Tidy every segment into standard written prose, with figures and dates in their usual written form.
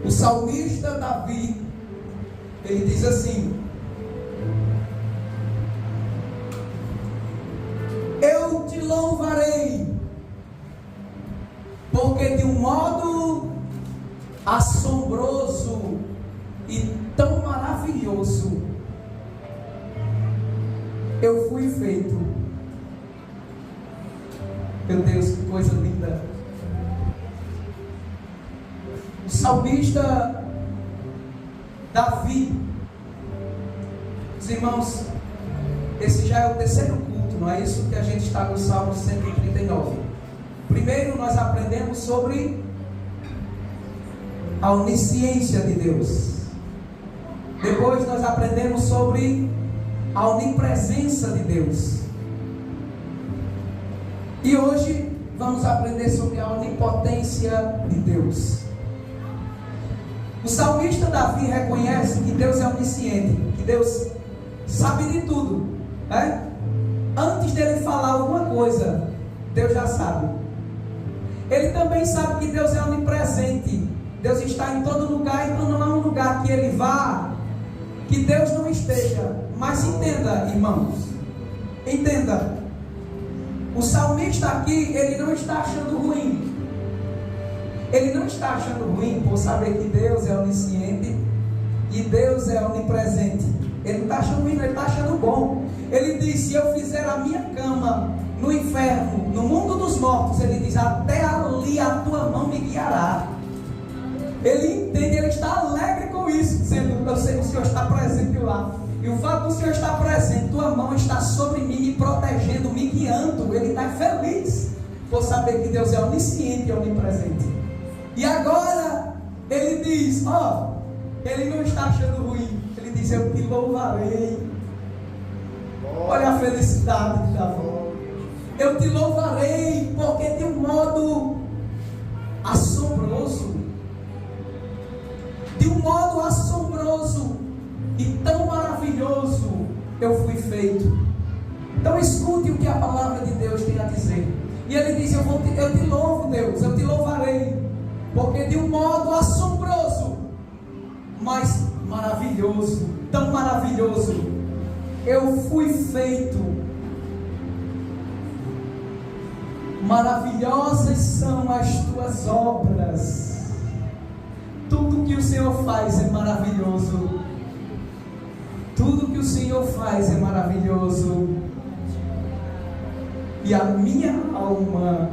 O salmista Davi, ele diz assim: eu te louvarei, porque de um modo assombroso e tão maravilhoso eu fui feito. Meu Deus, que coisa linda. O salmista Davi, os irmãos, esse já é o terceiro culto, não é isso que a gente está no Salmo 139. Primeiro nós aprendemos sobre a onisciência de Deus. Depois nós aprendemos sobre a onipresença de Deus. E hoje vamos aprender sobre a onipotência de Deus. O salmista Davi reconhece que Deus é onisciente, que Deus sabe de tudo, né? Antes dele falar alguma coisa, Deus já sabe. Ele também sabe que Deus é onipresente. Deus está em todo lugar, então não há um lugar que ele vá que Deus não esteja. Mas entenda, irmãos, entenda, o salmista aqui, ele não está achando ruim. Ele não está achando ruim por saber que Deus é onisciente e Deus é onipresente. Ele não está achando ruim, ele está achando bom. Ele diz: se eu fizer a minha cama no inferno, no mundo dos mortos, ele diz: até ali a tua mão me guiará. Ele entende, ele está alegre com isso, dizendo: eu sei que o Senhor está presente lá. E o fato do Senhor estar presente, tua mão está sobre mim, me protegendo, me guiando. Ele está feliz por saber que Deus é onisciente e onipresente. E agora ele diz: ele não está achando ruim. Ele diz: eu te louvarei. Olha a felicidade de Davi. Eu te louvarei, porque de um modo assombroso, de um modo assombroso e tão maravilhoso eu fui feito. Então escute o que a palavra de Deus tem a dizer. E ele diz: eu te louvo, Deus, eu te louvarei, porque de um modo assombroso, mas maravilhoso, tão maravilhoso, eu fui feito. Maravilhosas são as tuas obras. Tudo que o Senhor faz é maravilhoso. Tudo que o Senhor faz é maravilhoso. E a minha alma,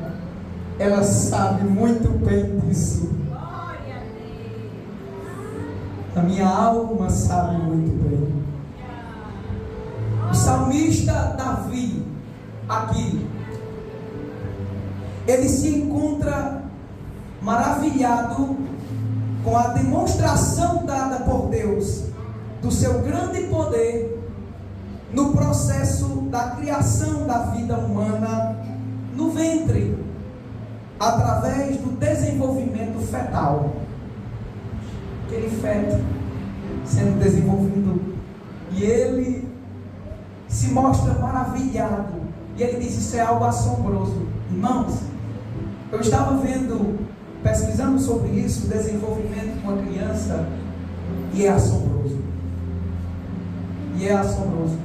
ela sabe muito bem disso. A minha alma sabe muito bem. O salmista Davi, aqui, ele se encontra maravilhado com a demonstração dada por Deus do seu grande poder no processo da criação da vida humana no ventre, através do desenvolvimento fetal. Aquele feto sendo desenvolvido, e ele se mostra maravilhado, e ele diz: isso é algo assombroso. Irmãos, eu estava pesquisando sobre isso, o desenvolvimento de uma criança, e é assombroso. E é assombroso.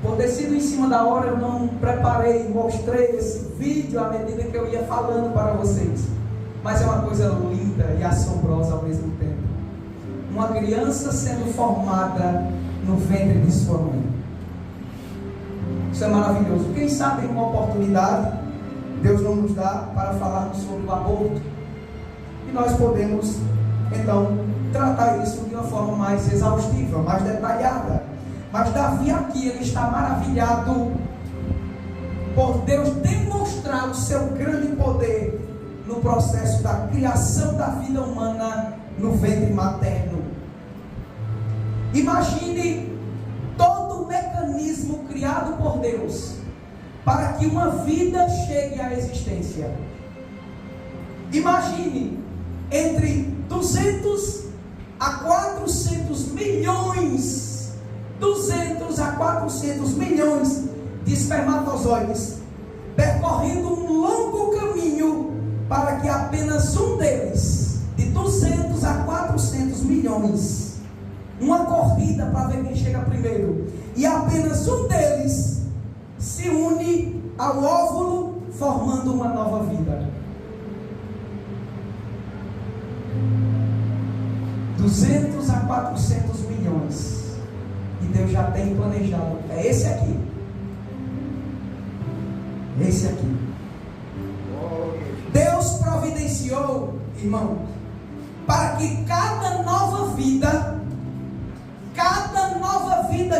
Por ter sido em cima da hora, eu não preparei, mostrei esse vídeo à medida que eu ia falando para vocês. Mas é uma coisa linda e assombrosa ao mesmo tempo. Uma criança sendo formada no ventre de sua mãe. Isso é maravilhoso. Quem sabe em uma oportunidade Deus não nos dá para falarmos sobre o aborto, e nós podemos então tratar isso de uma forma mais exaustiva, mais detalhada. Mas Davi aqui, ele está maravilhado por Deus demonstrar o seu grande poder no processo da criação da vida humana no ventre materno. Imagine todo o mecanismo criado por Deus para que uma vida chegue à existência. Imagine entre 200 a 400 milhões, 200 a 400 milhões de espermatozoides percorrendo um longo caminho para que apenas um deles, de 200 a 400 milhões. Uma corrida para ver quem chega primeiro. E apenas um deles se une ao óvulo, formando uma nova vida. 200 a 400 milhões. E Deus já tem planejado. É esse aqui. Esse aqui. Deus providenciou, irmão, para que cada nova vida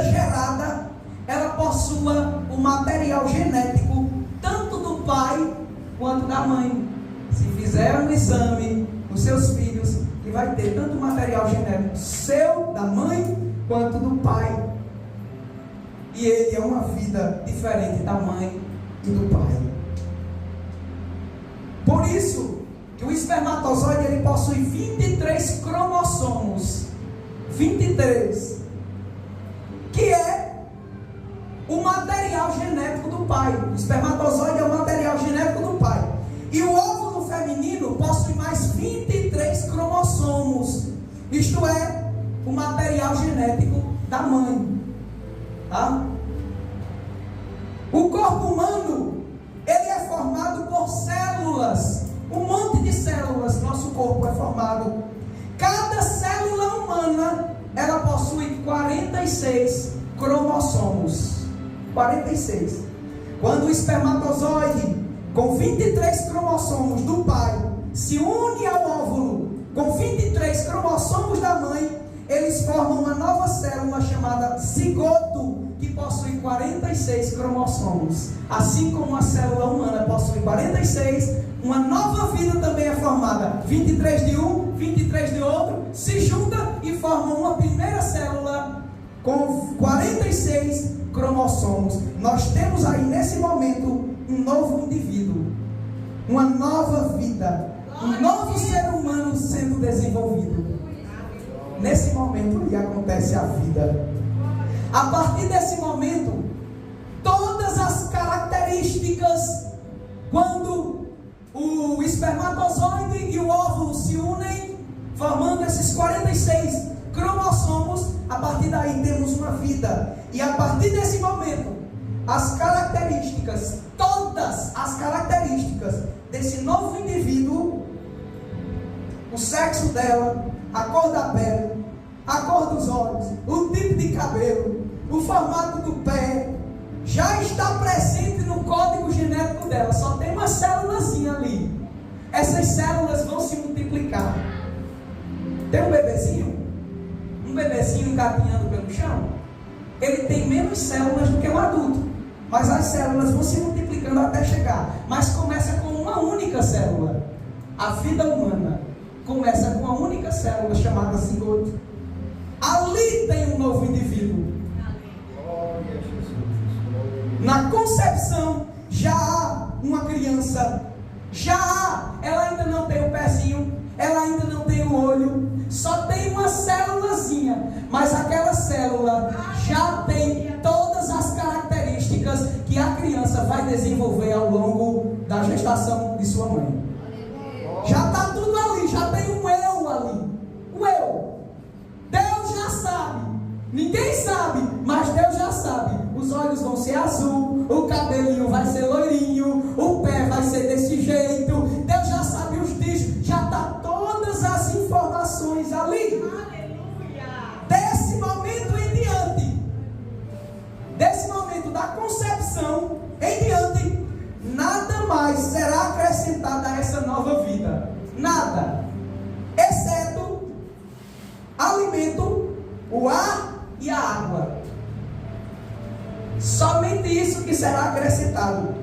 gerada, ela possua o material genético, tanto do pai quanto da mãe. Se fizer um exame nos seus filhos, que vai ter tanto material genético seu, da mãe, quanto do pai. E ele é uma vida diferente da mãe e do pai. Por isso que o espermatozoide ele possui 23 cromossomos. 23. Que é o material genético do pai. O espermatozoide é o material genético do pai. E o óvulo feminino possui mais 23 cromossomos. Isto é, o material genético da mãe. Tá? O corpo humano, ele é formado por células. Um monte de células. Nosso corpo é formado. Cada célula humana, ela possui 46 cromossomos. 46. Quando o espermatozoide, com 23 cromossomos do pai, se une ao óvulo, com 23 cromossomos da mãe, eles formam uma nova célula chamada zigoto, que possui 46 cromossomos. Assim como a célula humana possui 46, uma nova vida também é formada. 23 de um, 23 de outro, se junta e formam uma primeira célula com 46 cromossomos. Nós temos aí nesse momento um novo indivíduo, uma nova vida, um novo ser humano sendo desenvolvido. Nesse momento lhe acontece a vida. A partir desse momento, todas as características, quando o espermatozoide e o óvulo se unem, formando esses 46 cromossomos, a partir daí temos uma vida. E a partir desse momento, as características, todas as características desse novo indivíduo, o sexo dela, a cor da pele, a cor dos olhos, o tipo de cabelo, o formato do pé, já está presente no código genético dela. Só tem uma célulazinha ali. Essas células vão se multiplicar. Tem um bebezinho gatinhando pelo chão. Ele tem menos células do que um adulto, mas as células vão se multiplicando até chegar. Mas começa com uma única célula. A vida humana começa com uma única célula chamada zigoto. Ali tem um novo indivíduo. Na concepção já há uma criança. Ela ainda não tem o pezinho, ela ainda não tem o olho, só tem uma célulazinha, mas aquela célula já tem todas as características que a criança vai desenvolver ao longo da gestação de sua mãe. Já está tudo ali, já tem um eu ali. O eu. Deus já sabe. Ninguém sabe, mas Deus já sabe. Os olhos vão ser azul, o cabelinho vai ser loirinho, o pé vai ser desse jeito. Deus já sabe os dígitos, já está todas as informações ali. Aleluia. Desse momento em diante, desse momento da concepção em diante, nada mais será acrescentado a essa nova vida. Nada. Exceto alimento, o ar e a água. Somente isso que será acrescentado.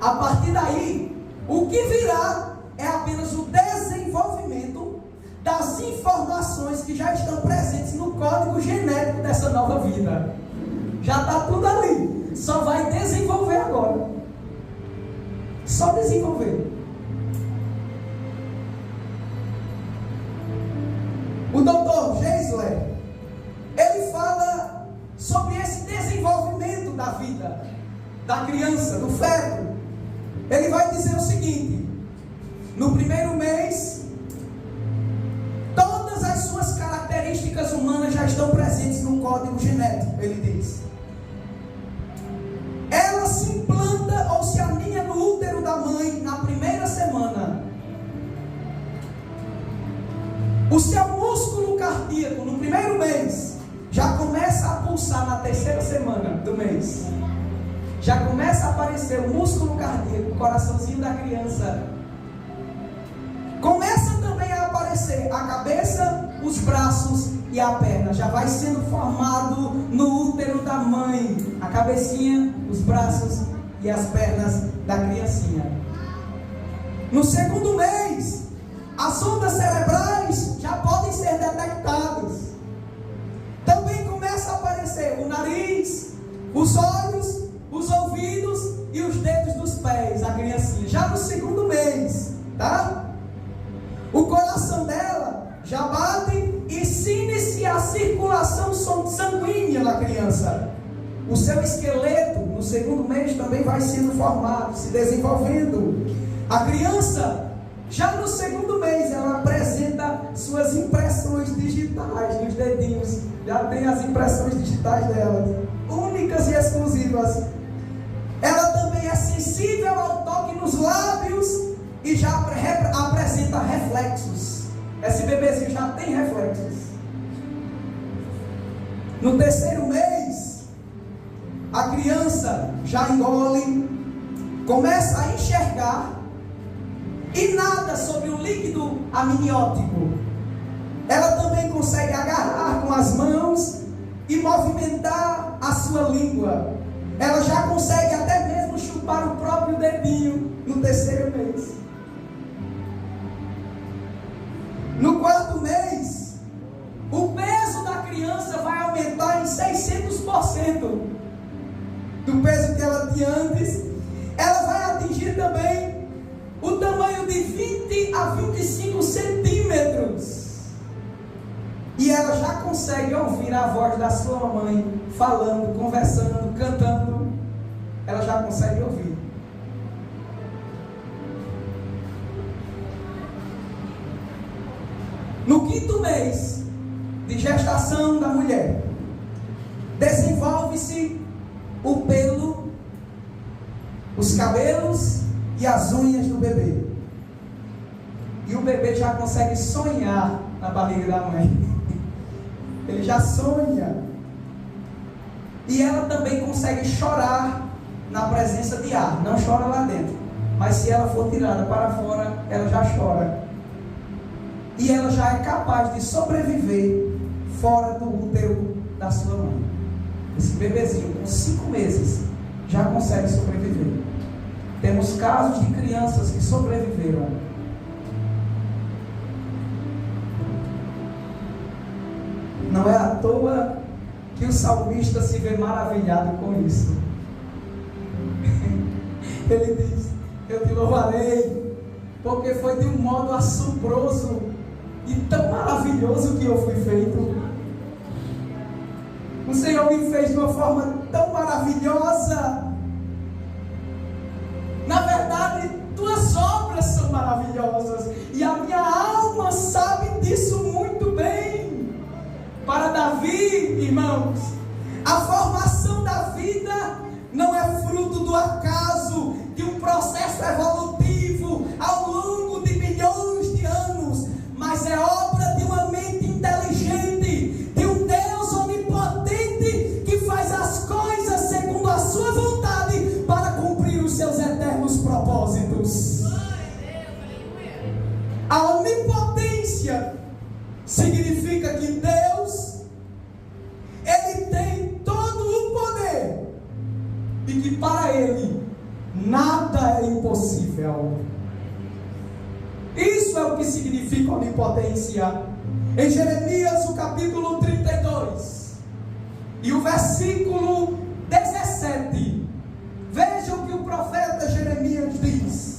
A partir daí, o que virá é apenas o desenvolvimento das informações que já estão presentes no código genético dessa nova vida. Já está tudo ali. Só vai desenvolver agora. Só desenvolver. O Dr. Geisler, ele fala sobre esse desenvolvimento da vida, da criança, do feto. Ele vai dizer o seguinte: no primeiro mês, todas as suas características estão presentes no código genético, ele diz. Ela se implanta ou se aninha no útero da mãe na primeira semana. O seu músculo cardíaco no primeiro mês já começa a pulsar na terceira semana do mês. Já começa a aparecer o músculo cardíaco, o coraçãozinho da criança. Começa também a aparecer a cabeça, os braços e a perna. Já vai sendo formado no útero da mãe a cabecinha, os braços e as pernas da criancinha. No segundo mês, as ondas cerebrais já podem ser detectadas. Também começa a aparecer o nariz, os olhos, os ouvidos e os dedos dos pés, a criancinha. Já no segundo mês, tá? O coração dela já bate e se inicia a circulação sanguínea na criança. O seu esqueleto no segundo mês também vai sendo formado, se desenvolvendo. A criança, já no segundo mês, ela apresenta suas impressões digitais nos dedinhos. Já tem as impressões digitais dela, únicas e exclusivas. Ela também é sensível ao toque nos lábios e já apresenta reflexos. Esse bebezinho já tem reflexos. No terceiro mês, a criança já engole, começa a enxergar e nada sobre o líquido amniótico. Ela também consegue agarrar com as mãos e movimentar a sua língua. Ela já consegue até mesmo chupar o próprio dedinho no terceiro mês. No quarto mês, o peso da criança vai aumentar em 600% do peso que ela tinha antes. Ela vai atingir também o tamanho de 20 a 25 centímetros. E ela já consegue ouvir a voz da sua mãe falando, conversando, cantando. Ela já consegue ouvir. No quinto mês de gestação da mulher, desenvolve-se o pelo, os cabelos e as unhas do bebê. E o bebê já consegue sonhar na barriga da mãe. Ele já sonha. E ela também consegue chorar na presença de ar. Não chora lá dentro, mas se ela for tirada para fora, ela já chora. E ela já é capaz de sobreviver fora do útero da sua mãe. Esse bebezinho com 5 meses já consegue sobreviver. Temos casos de crianças que sobreviveram. Não é à toa que o salmista se vê maravilhado com isso. Ele diz: eu te louvarei, porque foi de um modo assombroso e tão maravilhoso que eu fui feito. O Senhor me fez de uma forma tão maravilhosa. Na verdade, tuas obras são maravilhosas, e a minha alma sabe disso muito bem. Para Davi, irmãos, a formação da vida não é fruto do acaso, de um processo evolutivo ao longo de milhões de anos, mas é obra de uma mente inteligente, de um Deus onipotente que faz as coisas segundo a sua vontade para cumprir os seus eternos propósitos. A onipotência significa que Deus, Ele tem todo o poder e que para Ele nada é impossível. Isso é o que significa onipotência. Em Jeremias, o capítulo 32 e o versículo 17, veja o que o profeta Jeremias diz.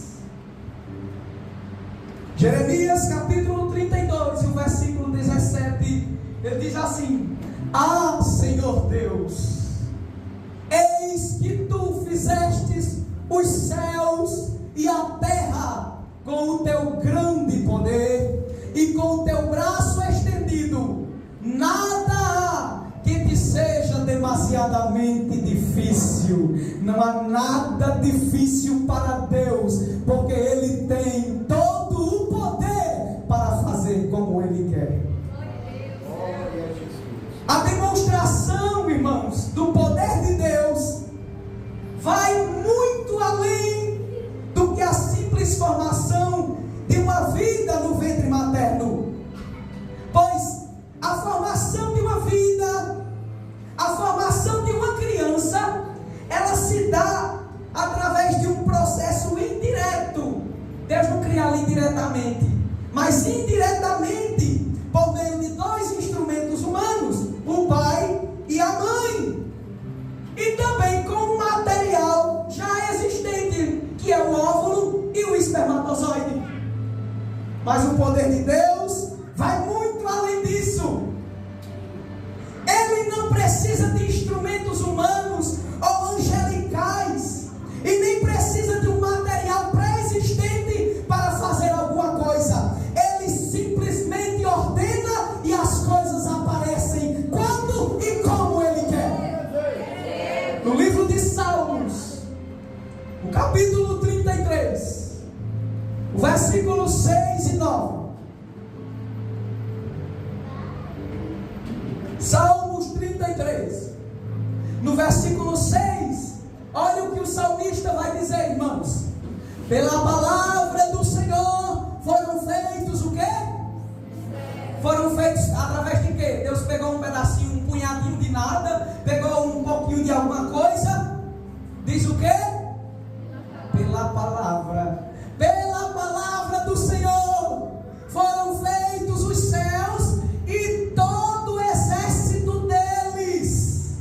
Jeremias capítulo 32 e o versículo 17, ele diz assim: ah, Senhor Deus, eis que tu fizestes os céus e a terra com o teu grande poder e com o teu braço estendido. Nada há que te seja demasiadamente difícil. Não há nada difícil para Deus, porque Ele tem todo o poder para fazer como Ele quer. A demonstração, irmãos, do poder de Deus vai muito além do que a simples formação de uma vida no ventre materno. Pois a formação de uma vida, a formação de uma criança, ela se dá através de um processo indireto. Deus não cria ali diretamente, mas indiretamente, por meio de dois instrumentos humanos, o pai e a mãe, e também com um material já existente, que é o óvulo e o espermatozoide. Mas o poder de Deus vai muito além disso. Ele não precisa de instrumentos humanos ou angelicais, e nem precisa de um material pré-existente para fazer alguma coisa. Ele simplesmente ordena e as coisas aparecem quando e como Ele quer. No livro de Salmos, o capítulo 33, o versículo 6 e 9. Salmos 33, no versículo 6, olha o que o salmista vai dizer, irmãos. Pela palavra do Senhor foram feitos o quê? Foram feitos através de quê? Deus pegou um pedacinho, um punhadinho de nada, pegou um pouquinho de alguma coisa, diz o quê? Pela palavra. Pela palavra do Senhor foram feitos os céus e todo o exército deles,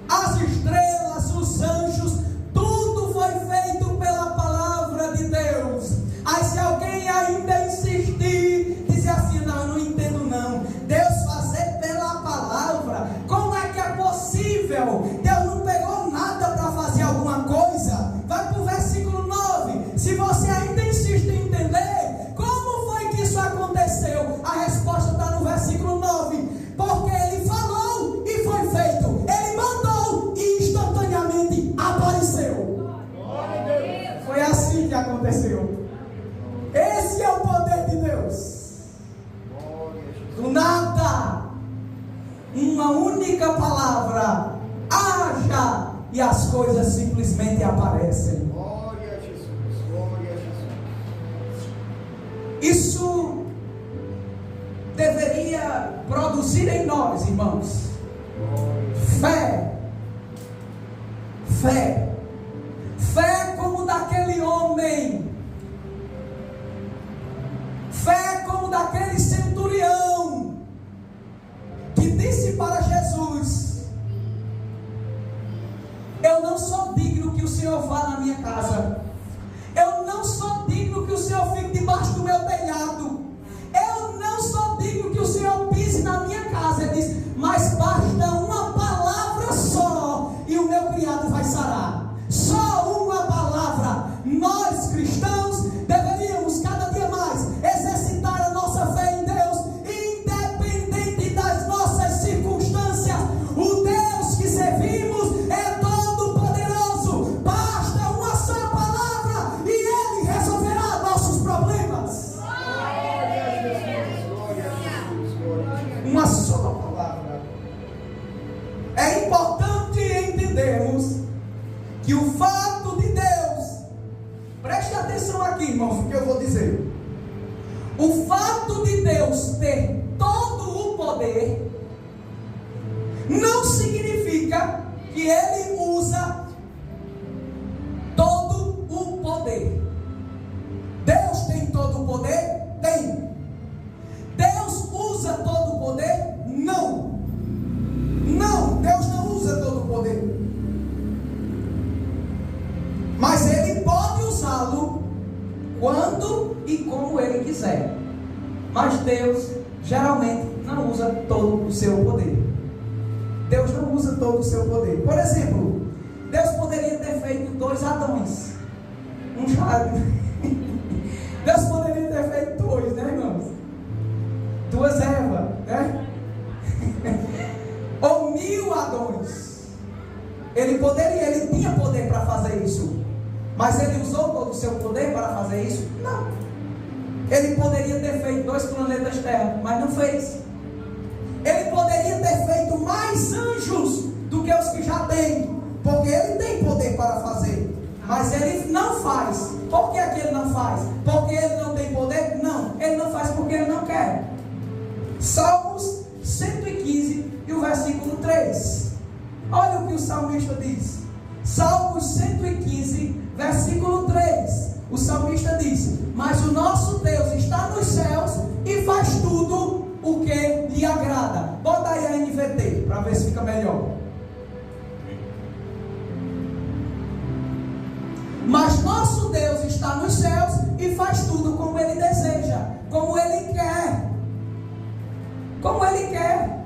as estrelas, os anjos, tudo foi feito pela palavra de Deus. Aí se alguém ainda insistir, dizer assim, não, eu não entendo não, Deus fazer pela palavra, como é que é possível? Deus não pegou nada para fazer alguma coisa? Vai para o versículo 9, se você ainda insiste em entender, como foi que isso aconteceu? A resposta está no versículo 9, porque Ele falou e foi feito, Ele mandou e instantaneamente apareceu. Foi assim que aconteceu. Esse é o poder de Deus. Do nada, uma única palavra, haja, e as coisas simplesmente aparecem. Glória a Jesus, glória a Jesus. Isso deveria produzir em nós, irmãos, fé. Fé. Fé como daquele homem. Fé como daquele centurião que disse para Jesus: eu não sou digno que o Senhor vá na minha casa, eu não sou digno que o Senhor fique debaixo do meu telhado, eu não sou digno que o Senhor pise na minha casa. Ele diz: mas basta uma palavra só e o meu criado vai sarar. Só uma palavra. Nós cristãos deveríamos cada dia mais exercitar a nossa fé em Deus, independente das nossas circunstâncias. O Deus que servimos é todo poderoso. Basta uma só palavra e Ele resolverá nossos problemas. Uma só palavra. É importante entendermos que o fato de Deus, preste atenção aqui, irmãos, o que eu vou dizer. O fato de Deus ter todo o poder não significa que Ele usa todo o poder. Deus tem todo o poder? Tem. Deus usa todo o poder? Não. Não, Deus não usa todo o poder. Mas Ele pode usá-lo quando e como Ele quiser. Mas Deus geralmente não usa todo o seu poder. Deus não usa todo o seu poder. Por exemplo, Deus poderia ter feito 2 Adões. Deus poderia ter feito 2, né, irmãos? 2 Evas, né? Ou Ele tinha poder para fazer isso. Mas ele usou todo o seu poder para fazer isso? Não. Ele poderia ter feito 2 planetas Terra, mas não fez. Ele poderia ter feito mais anjos do que os que já tem, porque ele tem poder para fazer. Mas ele não faz. Por que ele não faz? Porque ele não tem poder? Não. Ele não faz porque ele não quer. Salmos 115 e o versículo 3. Olha o que o salmista diz. Salmos 115, versículo 3. O salmista diz: mas o nosso Deus está nos céus e faz tudo o que lhe agrada. Bota aí a NVT para ver se fica melhor. Mas nosso Deus está nos céus e faz tudo como Ele deseja, como Ele quer. Como Ele quer.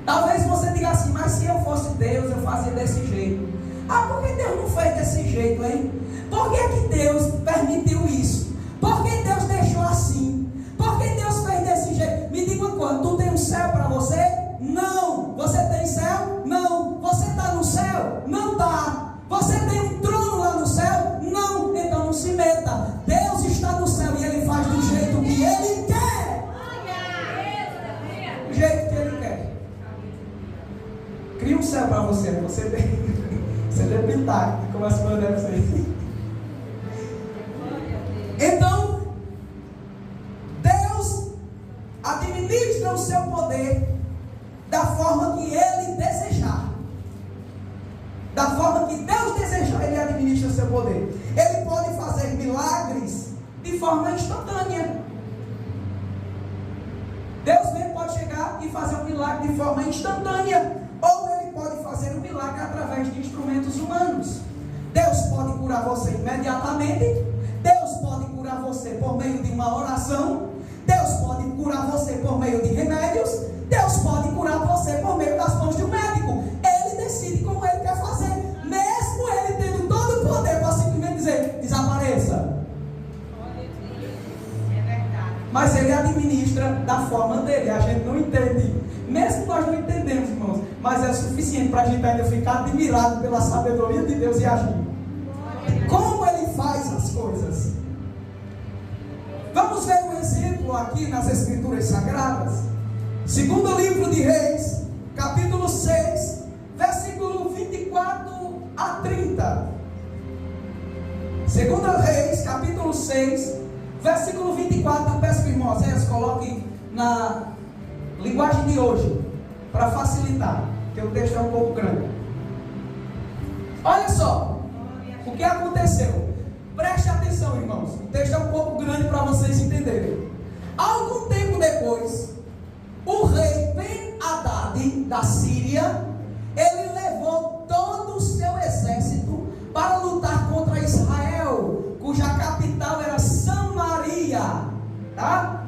Talvez você diga assim: mas se eu fosse Deus, eu fazia desse jeito. Ah, por que Deus não fez desse jeito, hein? Por que Deus permitiu isso? Por que Deus deixou assim? Por que Deus fez desse jeito? Me diga uma coisa: tu tem um céu para você? Não. Você tem céu? Não. Você está no céu? Não está. Você tem um trono lá no céu? Não. Então não se meta. Deus está no céu e Ele faz do jeito que Ele quer. Do jeito que Ele quer. Cria um céu para você. Você deve pintar. Como as coisas devem ser. Então, Deus administra o seu poder da forma que Ele desejar. Da forma que Deus desejar, Ele administra o seu poder. Ele pode fazer milagres de forma instantânea. Deus mesmo pode chegar e fazer um milagre de forma instantânea. Ou Ele pode fazer um milagre através de instrumentos humanos. Deus pode curar você imediatamente. Deus pode curar você por meio de uma oração. Deus pode curar você por meio de remédios. Deus pode curar você por meio das mãos de um médico. Ele decide como Ele quer fazer. Mesmo Ele tendo todo o poder para simplesmente dizer: desapareça. É verdade. Mas Ele administra da forma dele. A gente não entende. Mesmo nós não entendemos, irmãos. Mas é suficiente para a gente ainda ficar admirado pela sabedoria de Deus e agir. Como Ele faz as coisas. Vamos ver um exemplo aqui nas Escrituras Sagradas. Segundo livro de Reis, capítulo 6, versículo 24 a 30. Segundo Reis, capítulo 6, versículo 24. Eu peço que o irmão Zé coloque na linguagem de hoje, para facilitar, porque o texto é um pouco grande. Olha só o que aconteceu. Preste atenção, irmãos. O texto é um pouco grande para vocês entenderem. Algum tempo depois, o rei Ben-Hadad da Síria, ele levou todo o seu exército para lutar contra Israel, cuja capital era Samaria, tá?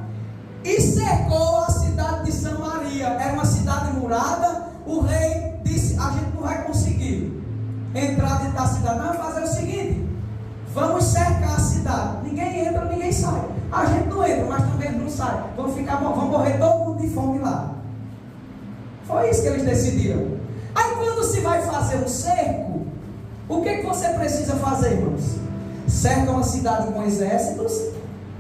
E cercou a cidade de Samaria. Era uma cidade murada. O rei disse: a gente não vai conseguir entrar dentro da cidade. Não, vai fazer o seguinte: vamos cercar a cidade. Ninguém entra, ninguém sai. A gente não entra, mas também não sai. Vamos morrer todo mundo de fome lá. Foi isso que eles decidiram. Aí quando se vai fazer um cerco, o que você precisa fazer, irmãos? Cercam a cidade com exércitos.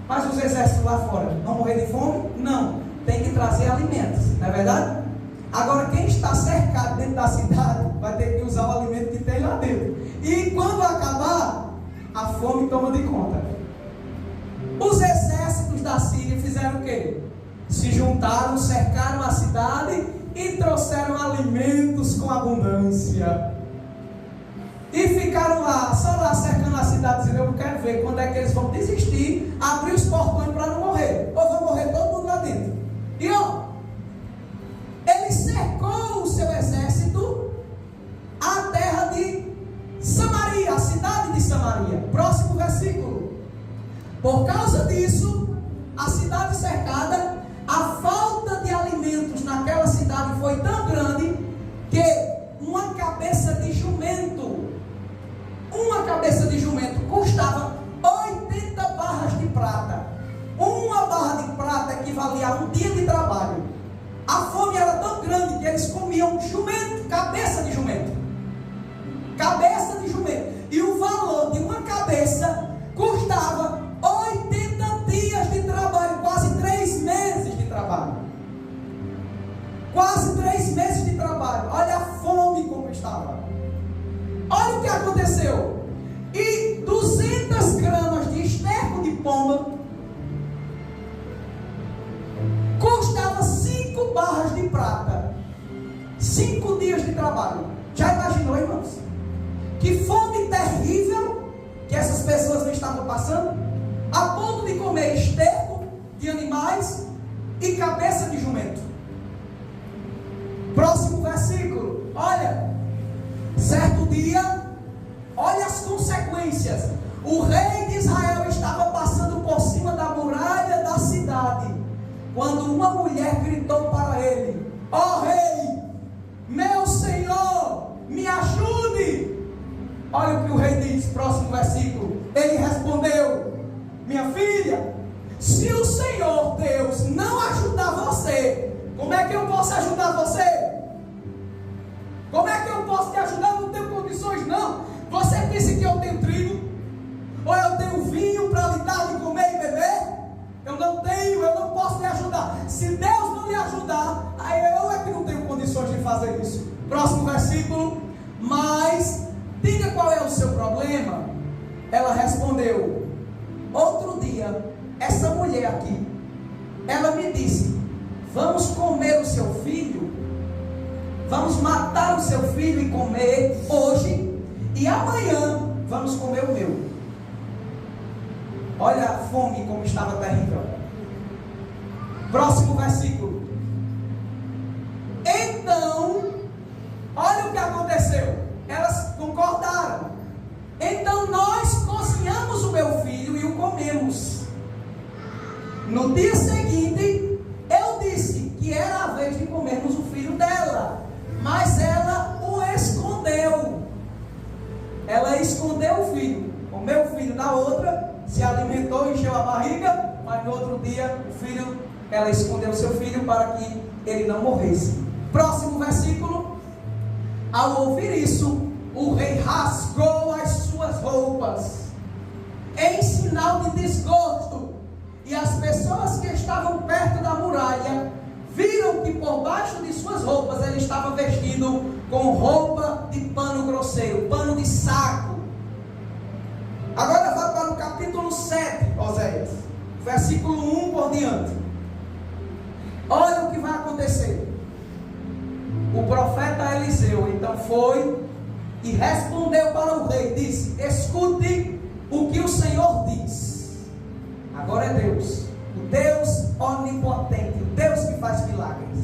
Mas os exércitos lá fora vão morrer de fome? Não. Tem que trazer alimentos, não é verdade? Agora, quem está cercado dentro da cidade vai ter que usar o alimento que tem lá dentro. E quando acabar, a fome toma de conta. Os exércitos da Síria fizeram o quê? Se juntaram, cercaram a cidade e trouxeram alimentos com abundância. E ficaram lá, só lá cercando a cidade, dizendo: eu quero ver quando é que eles vão desistir, abrir os portões para não morrer. Ou vão morrer todo mundo lá dentro. E ó, ele cercou o seu exército à terra de Samaria, a cidade de Samaria. Próximo versículo. Por causa disso, a cidade cercada, a falta de alimentos naquela cidade foi tão grande que uma cabeça de jumento custava 80 barras de prata. Uma barra de prata equivalia a um dia de trabalho. A fome era tão grande que eles comiam jumento, cabeça de jumento. cabeça de jumento. E o valor de uma cabeça custava 80 dias de trabalho, quase 3 meses de trabalho. Quase 3 meses de trabalho. Olha a fome como estava. Olha o que aconteceu. E 200 gramas de esterco de pomba custava 5 barras de prata. 5 dias de trabalho. Já imaginou, irmãos? Que fome terrível que essas pessoas não estavam passando, a ponto de comer esterco de animais e cabeça de jumento. Próximo versículo. Olha, certo dia, olha as consequências. O rei de Israel estava passando por cima da muralha da cidade, quando uma mulher gritou para ele: ó rei, meu senhor, me ajude. Olha o que o rei diz, próximo versículo. Ele respondeu: minha filha, se o Senhor Deus não ajudar você, como é que eu posso ajudar você? Como é que eu posso te ajudar? Não tenho condições não. Você disse que eu tenho trigo, ou eu tenho vinho para lhe dar de comer e beber? Eu não tenho, eu não posso te ajudar. Se Deus não lhe ajudar, aí eu é que não tenho condições de fazer isso. Próximo versículo. Mas diga qual é o seu problema. Ela respondeu: outro dia, essa mulher aqui, ela me disse: vamos comer o seu filho, vamos matar o seu filho e comer hoje, e amanhã vamos comer o meu. Olha a fome como estava terrível. Próximo versículo. Então, olha o que aconteceu. Elas concordaram. Então nós cozinhamos o meu filho e o comemos. No dia seguinte, eu disse que era a vez de comermos o filho dela, mas ela o escondeu. Ela escondeu o filho. Comeu o filho da outra, se alimentou, encheu a barriga, mas no outro dia ela escondeu o seu filho para que ele não morresse. Próximo versículo. Ao ouvir isso, o rei rasgou as suas roupas em sinal de desgosto, e as pessoas que estavam perto da muralha viram que por baixo de suas roupas ele estava vestido com roupa de pano grosseiro, pano de saco. Agora vai para o capítulo 7, Oséias, versículo 1 por diante. Olha o que vai acontecer. O profeta Eliseu então foi e respondeu para o rei, disse: escute o que o Senhor diz. Agora é Deus, o Deus onipotente, o Deus que faz milagres.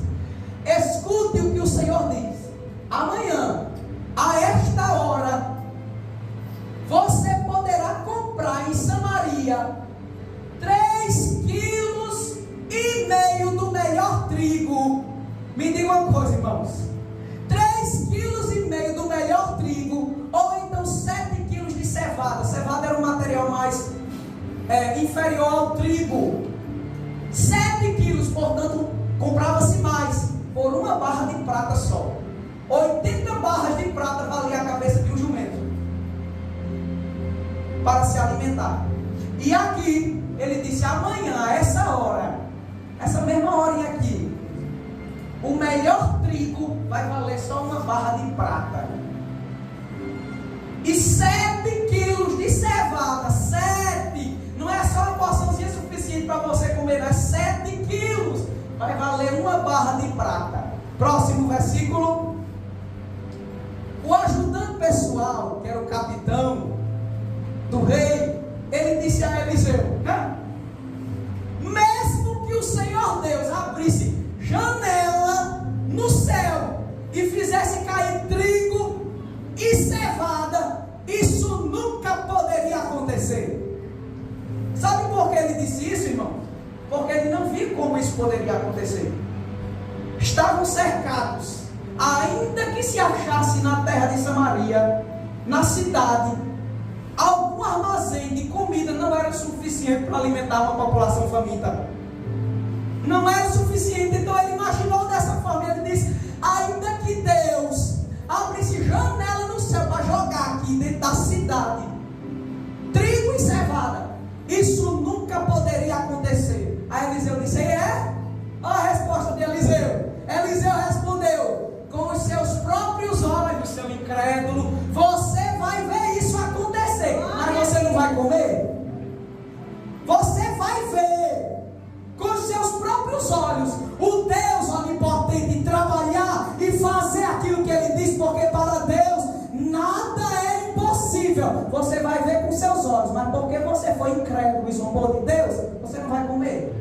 Escute o que o Senhor diz. Amanhã, a esta hora, você poderá comprar em Samaria 3,5 kg do melhor trigo. Me diga uma coisa, irmãos: 3,5 kg do melhor trigo, ou então 7 kg de cevada. Cevada era um material mais inferior ao trigo. 7 quilos, portanto, comprava-se mais por uma barra de prata só. 80 barras de prata valia a cabeça de um jumento para se alimentar. E aqui ele disse: amanhã, a essa hora, essa mesma horinha aqui, o melhor trigo vai valer só uma barra de prata. E 7 quilos de cevada. 7, não é só uma porçãozinha suficiente para você comer, não é 7 quilos, vai valer uma barra de prata. Próximo versículo. O ajudante pessoal, que era o capitão do rei, ele disse a Eliseu: mesmo que o Senhor Deus abrisse janela no céu e fizesse cair trigo e cevada, isso nunca poderia acontecer. Sabe por que ele disse isso, irmão? Porque ele não viu como isso poderia acontecer. Estavam cercados. Ainda que se achasse na terra de Samaria, na cidade, algum armazém de comida, não era suficiente para alimentar uma população faminta. Não era suficiente. Então ele imaginou dessa forma. Ele disse: ainda que Deus abrisse janela no céu para jogar porque você foi incrédulo e zombou de Deus, você não vai comer.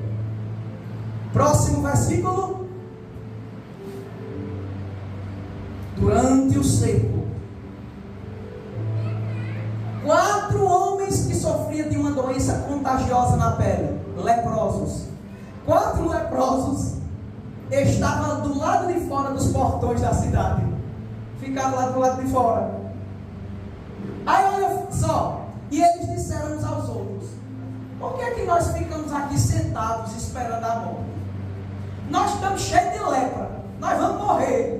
Próximo versículo. Durante o cerco, 4 homens que sofriam de uma doença contagiosa na pele, leprosos. 4 leprosos estavam do lado de fora dos portões da cidade. Ficaram lá do lado de fora. Aí olha só, e eles disseram uns aos outros: por que é que nós ficamos aqui sentados esperando a morte? Nós estamos cheios de lepra, nós vamos morrer.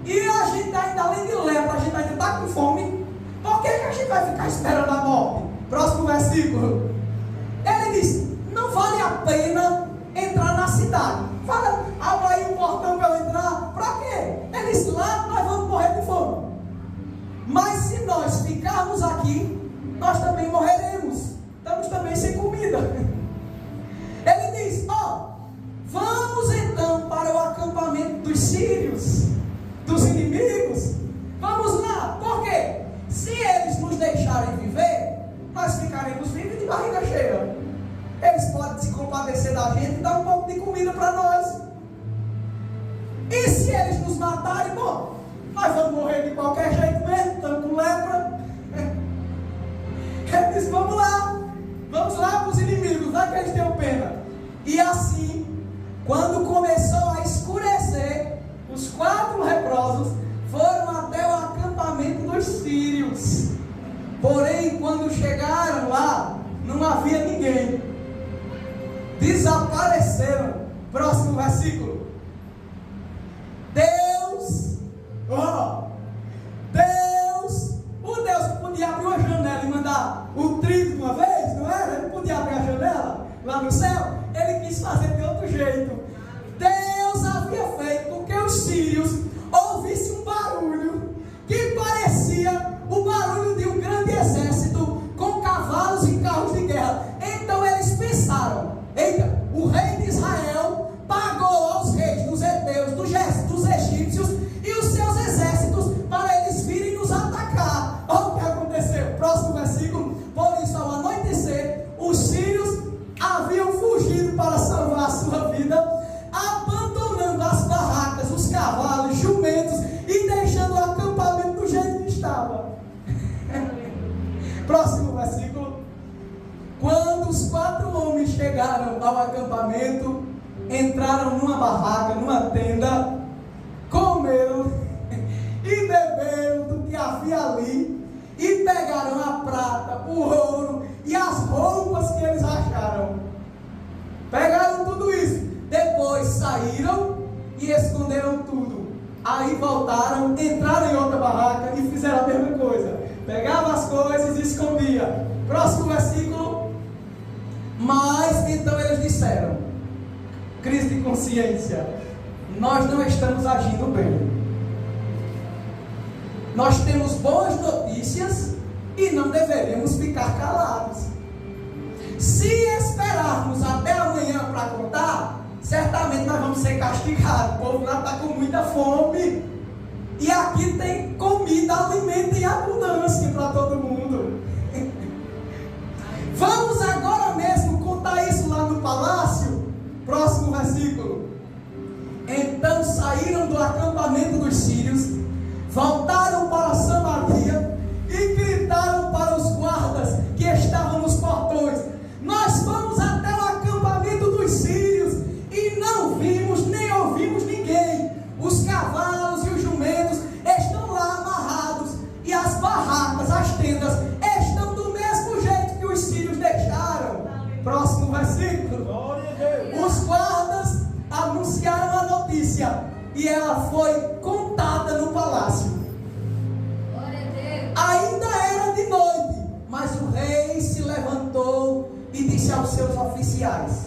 E a gente ainda, além de lepra, a gente ainda está com fome. Por que a gente vai ficar esperando a morte? Próximo versículo. Ele diz: não vale a pena entrar na cidade. Fala, abre aí um portão para eu entrar. Para quê? Ele diz: lá nós vamos morrer de fome. Mas se nós ficarmos aqui, nós também morreremos. Estamos também sem comida. Ele diz: vamos então para o acampamento dos sírios, dos inimigos. Vamos lá. Por quê? Se eles nos deixarem viver, nós ficaremos vivos de barriga cheia. Eles podem se compadecer da gente e dar um pouco de comida para nós. E se eles nos matarem, bom, nós vamos morrer de qualquer jeito mesmo, estamos com lepra. Ele disse: vamos lá para os inimigos, vai que eles tenham pena. E assim, quando começou a escurecer, os 4 leprosos foram até o acampamento dos sírios. Porém, quando chegaram lá, não havia ninguém. Desapareceram. Próximo versículo. Deus, o Deus que podia abrir uma janela e mandar o trigo de uma vez, não era? Ele podia abrir a janela lá no céu. Ele quis fazer de outro jeito. Deus havia feito com que os sírios ouvissem um barulho que parecia o barulho de um grande exército com cavalos e carros de guerra. Então eles pensaram: eita, o rei de Israel pagou aos reis dos heteus, dos egípcios e os seus exércitos para eles virem nos atacar. Olha o que aconteceu. Próximo versículo. Por isso, ao anoitecer, os sírios haviam fugido para salvar a sua vida, abandonando as barracas, os cavalos, jumentos e deixando o acampamento do jeito que estava. Próximo versículo. Quando os 4 homens chegaram ao acampamento, entraram numa barraca, numa tenda, comeram e beberam do que havia ali, e pegaram a prata, o ouro e as roupas que eles acharam. Pegaram tudo isso. Depois saíram e esconderam tudo. Aí voltaram, entraram em outra barraca e fizeram a mesma coisa. Pegavam as coisas e escondiam. Próximo versículo. Mas então eles disseram: crise de consciência, nós não estamos agindo bem. Nós temos boas notícias e não deveríamos ficar calados. Se esperarmos até amanhã para contar, certamente nós vamos ser castigados. O povo lá está com muita fome. E aqui tem comida, alimento em abundância para todo mundo. Vamos agora mesmo contar isso lá no palácio? Próximo versículo. Então saíram do acampamento dos sírios, voltaram para Samaria e gritaram para os guardas que estavam nos portões: nós vamos até o acampamento dos sírios e não vimos nem ouvimos ninguém. Os cavalos e os jumentos estão lá amarrados e as barracas, as tendas estão do mesmo jeito que os sírios deixaram. Próximo versículo. Os guardas anunciaram a notícia e ela foi contada no palácio. Ainda era de noite, mas o rei se levantou e disse aos seus oficiais: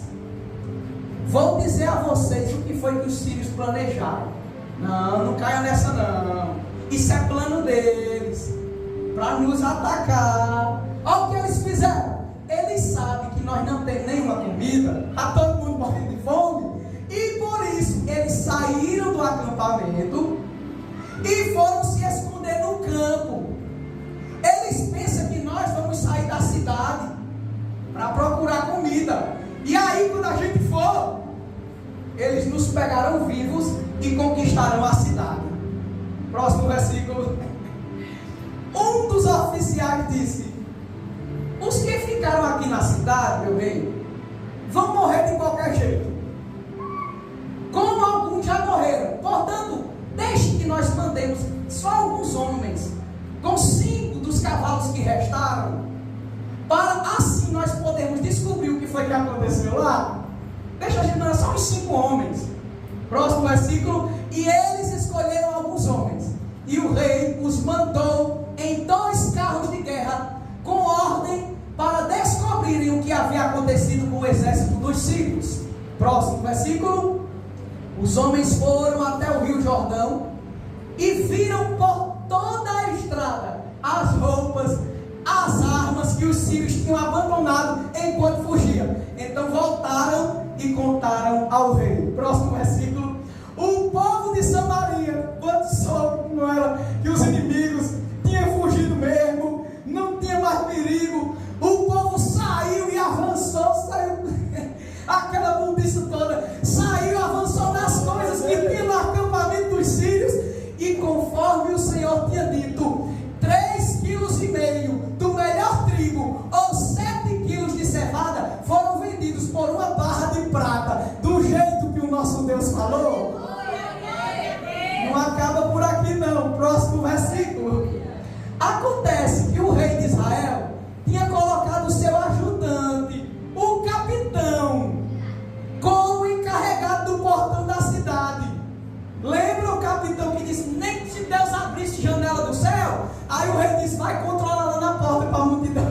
vou dizer a vocês o que foi que os sírios planejaram. Não caia nessa não. Isso é plano deles para nos atacar. Olha o que eles fizeram. Eles sabem que nós não temos nenhuma comida, está todo mundo morrendo de fome, e por isso eles saíram do acampamento e foram se esconder no campo. Eles pensam que nós vamos sair da cidade para procurar comida. E aí, quando a gente for, eles nos pegarão vivos e conquistarão a cidade. Próximo versículo. Um dos oficiais disse: os que ficaram aqui na cidade, meu rei, vão morrer de qualquer jeito, como alguns já morreram. Portanto, deixe que nós mandemos só alguns homens com 5 dos cavalos que restaram, para assim nós podermos descobrir o que foi que aconteceu lá. Deixa a gente mandar só uns 5 homens. Próximo versículo. E eles escolheram alguns homens, e o rei os mandou em 2 carros de guerra, com ordem para descobrirem o que havia acontecido com o exército dos sírios. Próximo versículo. Os homens foram até o rio Jordão e viram por toda a estrada as roupas, as armas que os sírios tinham abandonado enquanto fugiam. Então voltaram e contaram ao rei. Próximo versículo. O povo de Samaria, quando soube que os inimigos tinham fugido mesmo, não tinha mais perigo, o povo saiu e avançou, aquela mundiça toda, saiu, avançou nas coisas que tinha no acampamento dos sírios, e conforme o Senhor tinha dito, 3,5 kg do melhor trigo, ou 7 kg de cevada, foram vendidos por uma barra de prata, do jeito que o nosso Deus falou. Não acaba por aqui não. Próximo versículo. Acontece que o rei de Israel tinha colocado o seu ajudante, o capitão, como encarregado do portão da cidade. Lembra o capitão que disse: nem que se Deus abrisse janela do céu? Aí o rei disse: vai controlar lá na porta para a multidão.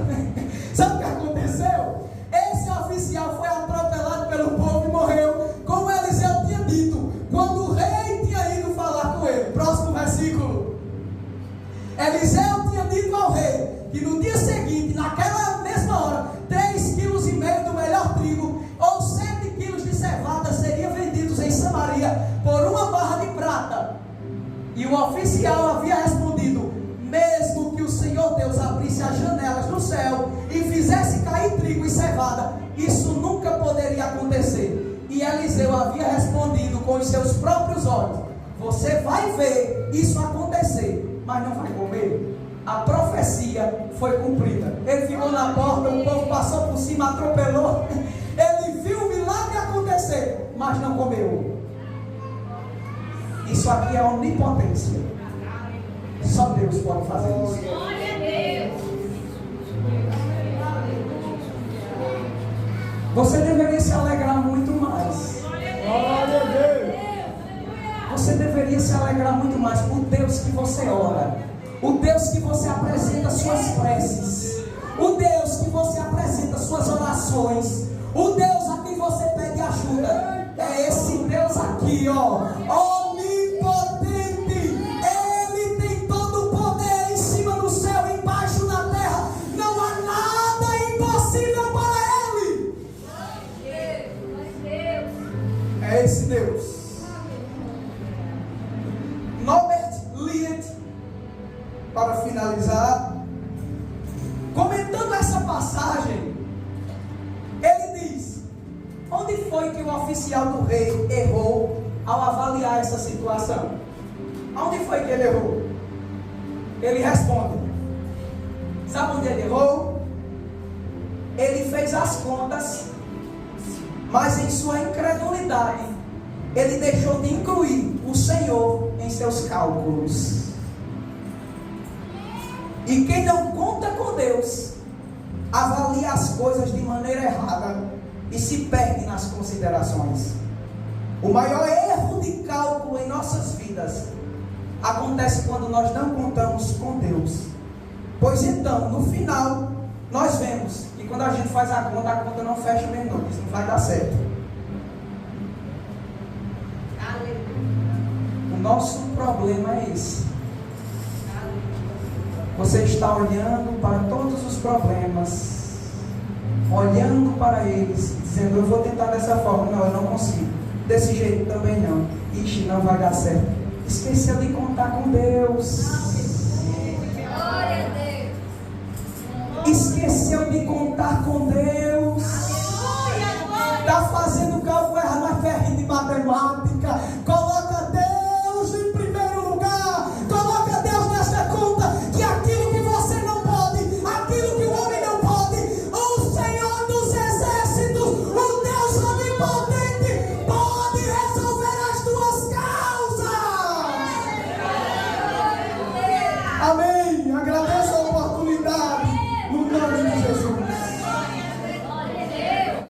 Sabe o que aconteceu? Esse oficial foi atropelado pelo povo e morreu, como Eliseu tinha dito, quando o rei tinha ido falar com ele. Próximo versículo. Eliseu tinha dito ao rei que no dia seguinte, naquela mesma hora, 3,5 kg do melhor trigo, ou 7 kg de cevada seriam vendidos em Samaria por uma barra de prata. E o oficial havia respondido: mesmo que o Senhor Deus abrisse as janelas do céu e fizesse cair trigo e cevada, isso nunca poderia acontecer. E Eliseu havia respondido com os seus próprios olhos: você vai ver isso acontecer, mas não vai comer. A profecia foi cumprida. Ele ficou na porta, o povo passou por cima, atropelou. Ele viu o milagre acontecer, mas não comeu. Isso aqui é onipotência. Só Deus pode fazer isso. Glória a Deus. Você deveria se alegrar muito mais. Glória a Deus. Você deveria se alegrar muito mais por Deus que você ora, o Deus que você apresenta suas preces, o Deus que você apresenta suas orações, o Deus a quem você pede ajuda. É esse Deus aqui, ó, onipotente. Ele tem todo o poder em cima do céu e embaixo da terra. Não há nada impossível para Ele. É esse Deus. Norbert Liet, para finalizar, comentando essa passagem, ele diz: onde foi que o oficial do rei errou ao avaliar essa situação? Onde foi que ele errou? Ele responde: sabe onde ele errou? Ele fez as contas, mas em sua incredulidade ele deixou de incluir o Senhor em seus cálculos. E quem não conta com Deus avalia as coisas de maneira errada e se perde nas considerações. O maior erro de cálculo em nossas vidas acontece quando nós não contamos com Deus. Pois então, no final, nós vemos que quando a gente faz a conta não fecha mesmo, não, isso não vai dar certo. O nosso problema é esse. Você está olhando para todos os problemas, olhando para eles, dizendo: eu vou tentar dessa forma. Não, eu não consigo. Desse jeito também não. Ixi, não vai dar certo. Esqueceu de contar com Deus. Glória a Deus. Esqueceu de contar com Deus. Amém. Agradeço.